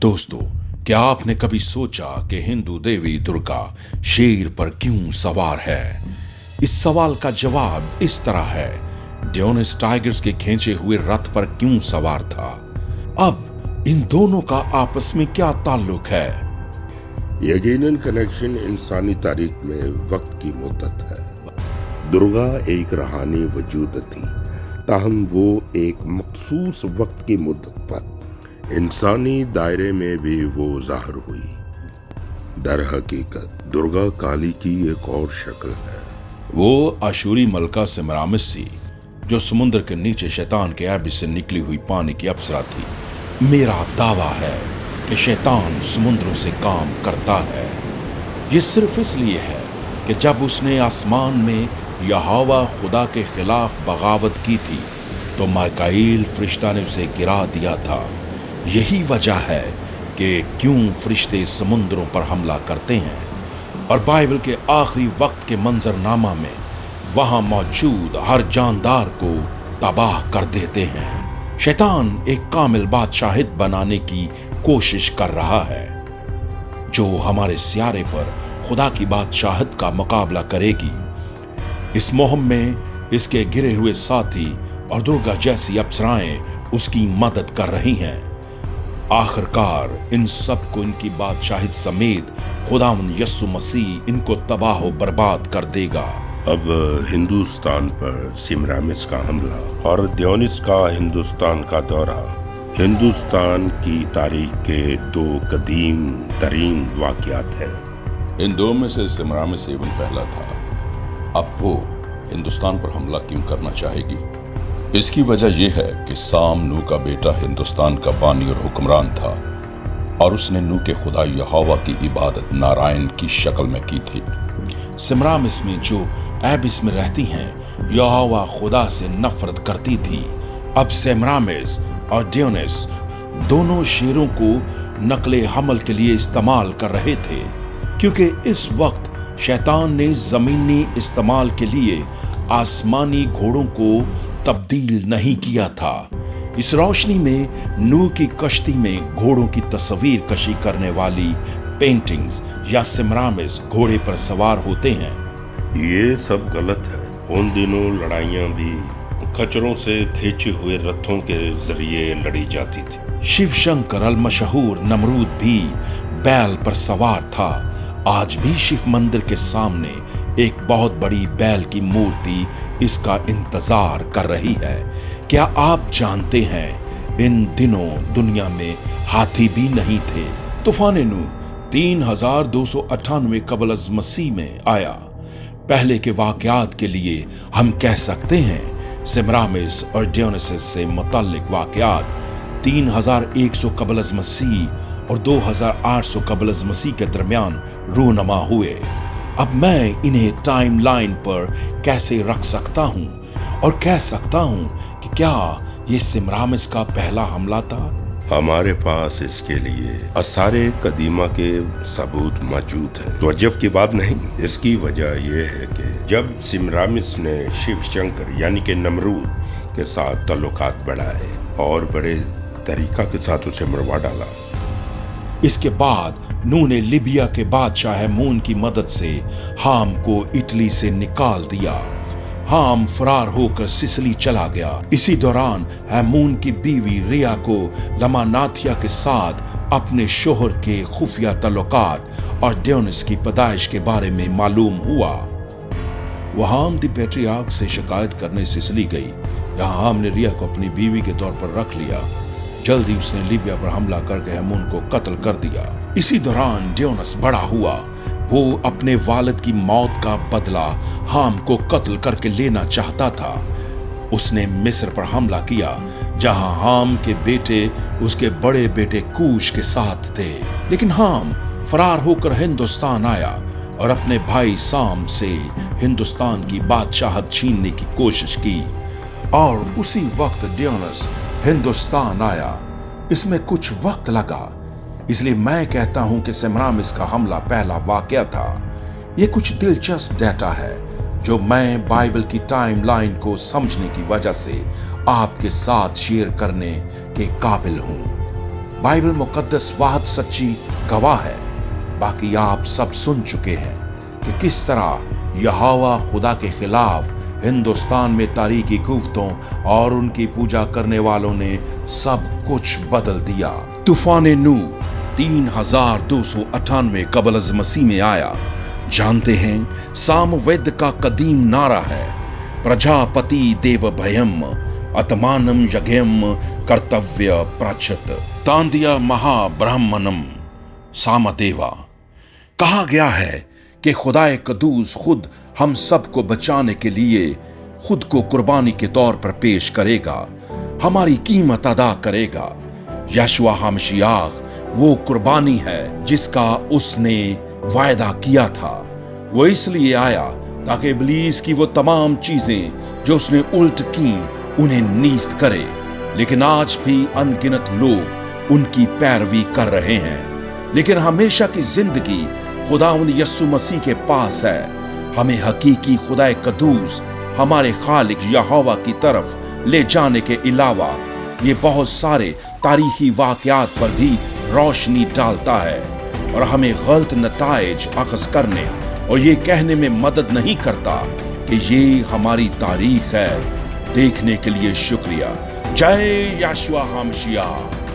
दोस्तों, क्या आपने कभी सोचा कि हिंदू देवी दुर्गा शेर पर क्यों सवार है? इस सवाल का जवाब इस तरह है, डियोनिस टाइगर्स के खींचे हुए रथ पर क्यों सवार था? अब इन दोनों का आपस में क्या ताल्लुक है? यकीनन कनेक्शन इंसानी तारीख में वक्त की मुद्दत है। दुर्गा एक रूहानी वजूद थी, ताहम वो एक मखसूस वक्त की मुद्दत पर इंसानी दायरे में भी वो ज़ाहिर हुई। दर हकीकत दुर्गा काली की एक और शक्ल है। वो आशूरी मलका सेमरामिस थी, जो समुद्र के नीचे शैतान के ऐबी से निकली हुई पानी की अप्सरा थी। मेरा दावा है कि शैतान समुद्रों से काम करता है। ये सिर्फ इसलिए है कि जब उसने आसमान में यहोवा खुदा के खिलाफ बगावत की थी तो माइकाईल फरिश्ता ने उसे गिरा दिया था। यही वजह है कि क्यों फरिश्ते समुद्रों पर हमला करते हैं और बाइबल के आखिरी वक्त के मंजरनामा में वहां मौजूद हर जानदार को तबाह कर देते हैं। शैतान एक कामिल बादशाहिद बनाने की कोशिश कर रहा है, जो हमारे सियारे पर खुदा की बादशाहत का मुकाबला करेगी। इस मुहिम में इसके गिरे हुए साथी और दुर्गा जैसी अप्सराएं उसकी मदद कर रही हैं। आखिरकार इन सब को इनकी बादशाहिद समेत खुदावंद यस्सु मसीह इनको तबाह व बर्बाद कर देगा। अब हिंदुस्तान पर सेमरामिस का हमला और डियोनिस का हिंदुस्तान का दौरा हिंदुस्तान की तारीख के दो कदीम तरीन वाक़यात हैं। इन दो में से सेमरामिस एवं पहला था। अब वो हिंदुस्तान पर हमला क्यों करना चाहेगी? इसकी वजह यह है कि साम नूह का बेटा हिंदुस्तान का बानी और हुक्मरान था और उसने नूह के खुदा यहोवा की इबादत नारायण की शक्ल में की थी। सेमरामिस में जो एबिस में रहती हैं, यहोवा खुदा से नफरत करती थी। अब सेमरामिस और डियोनिस दोनों शेरों को नकले हमल के लिए इस्तेमाल कर रहे थे, क्योंकि इस वक्त शैतान ने जमीनी इस्तेमाल के लिए आसमानी घोड़ों को तब्दील नहीं किया था। इस रोशनी में नूह की कश्ती में घोड़ों की तस्वीर कशी करने वाली पेंटिंग्स या सेमरामिस घोड़े पर सवार होते हैं। ये सब गलत है। उन दिनों लड़ाइयाँ भी खच्चरों से खींचे हुए रथों के जरिए लड़ी जाती थी। शिव शंकर अल मशहूर नमरूद भी बैल पर सवार था। आज भी शिव मंदिर के सामने एक बहुत बड़ी बैल की मूर्ति इसका इंतजार कर रही है। क्या आप जानते हैं, इन दिनों दुनिया में हाथी भी नहीं थे। तूफान नूह 3298 कबल अज़ मसीह में आया। पहले के वाक़यात के लिए हम कह सकते हैं सेमरामिस और डियोनिस से मुतल्लिक वाक़यात 3100 कबल अज़ मसीह और 2800 कबल अज़ मसीह के दरमियान रूनमा हुए। अब मैं इन्हें टाइम लाइन पर कैसे रख सकता हूं और कह सकता हूं कि क्या ये सेमरामिस का पहला हमला था? हमारे पास इसके लिए आसारे कदीमा के सबूत मौजूद हैं। तो अजब की बात नहीं। इसकी वजह यह है कि जब सेमरामिस ने शिव शंकर यानी कि नमरूद के साथ ताल्लुकात बढ़ाए और बड़े तरीका के साथ उसे मरवा डाला। इसके बाद नूह ने लिबिया के बादशाह हैमून की मदद से हाम को इटली से निकाल दिया। हाम फरार होकर सिसिली चला गया। इसी दौरान हैमून की बीवी रिया को लमानाथिया के साथ अपने शोहर के खुफिया तल्लुकात और डियोनिस की पैदाइश के बारे में मालूम हुआ। वह हाम द पैट्रियार्क से शिकायत करने सिसिली गई। यहाँ हाम ने रिया को अपनी बीवी के तौर पर रख लिया। जल्दी उसने लीबिया पर हमला करके हैमून को कत्ल कर दिया। इसी दौरान डियोनिस बड़ा हुआ। वो अपने वालिद की मौत का बदला हाम को कत्ल करके लेना चाहता था। उसने मिस्र पर हमला किया, जहां हाम के बेटे उसके बड़े बेटे कूश के साथ थे। लेकिन हाम फरार होकर हिंदुस्तान आया और अपने भाई साम से हिंदुस्तान की बादशाहत छीनने की कोशिश की और उसी वक्त डियोनिस हिंदुस्तान आया। इसमें कुछ वक्त लगा, इसलिए मैं कहता हूं कि सेमरामिस का हमला पहला वाकया था। यह कुछ दिलचस्प डेटा है जो मैं बाइबल की टाइम लाइन को समझने की वजह से आपके साथ शेयर करने के काबिल हूं। बाइबल मुकद्दस वाहद सच्ची गवाह है। बाकी आप सब सुन चुके हैं कि किस तरह यहोवा खुदा के खिलाफ हिंदुस्तान में तारीकी कुव्वतों और उनकी पूजा करने वालों ने सब कुछ बदल दिया। तूफान नू 3298 कबल अज़ मसीह में आया। जानते हैं, सामवेद का कदीम नारा है, प्रजापति देव भयम आत्मानम यज्ञम कर्तव्य प्रचत तांदिया महाब्राह्मणम सामदेवा। कहा गया है कि खुदाए कदूस खुद हम सब को बचाने के लिए खुद को कुर्बानी के तौर पर पेश करेगा, हमारी कीमत अदा करेगा। यशुआ हमशियाह वो कुर्बानी है जिसका उसने वायदा किया था। वो इसलिए आया ताकि इब्लीस की वो तमाम चीजें जो उसने उल्ट की उन्हें नीस्त करे। लेकिन आज भी अनगिनत लोग उनकी पैरवी कर रहे हैं। लेकिन हमेशा की जिंदगी खुदावंद यस्सु मसीह के पास है। हमें हकीकी खुदाए कदूस हमारे खालिक यहोवा की तरफ ले जाने के अलावा ये बहुत सारे तारीखी वाकयात पर भी रोशनी डालता है और हमें गलत नताइज अखज़ करने और ये कहने में मदद नहीं करता कि ये हमारी तारीख है। देखने के लिए शुक्रिया। जय यशुआ हमशियाह।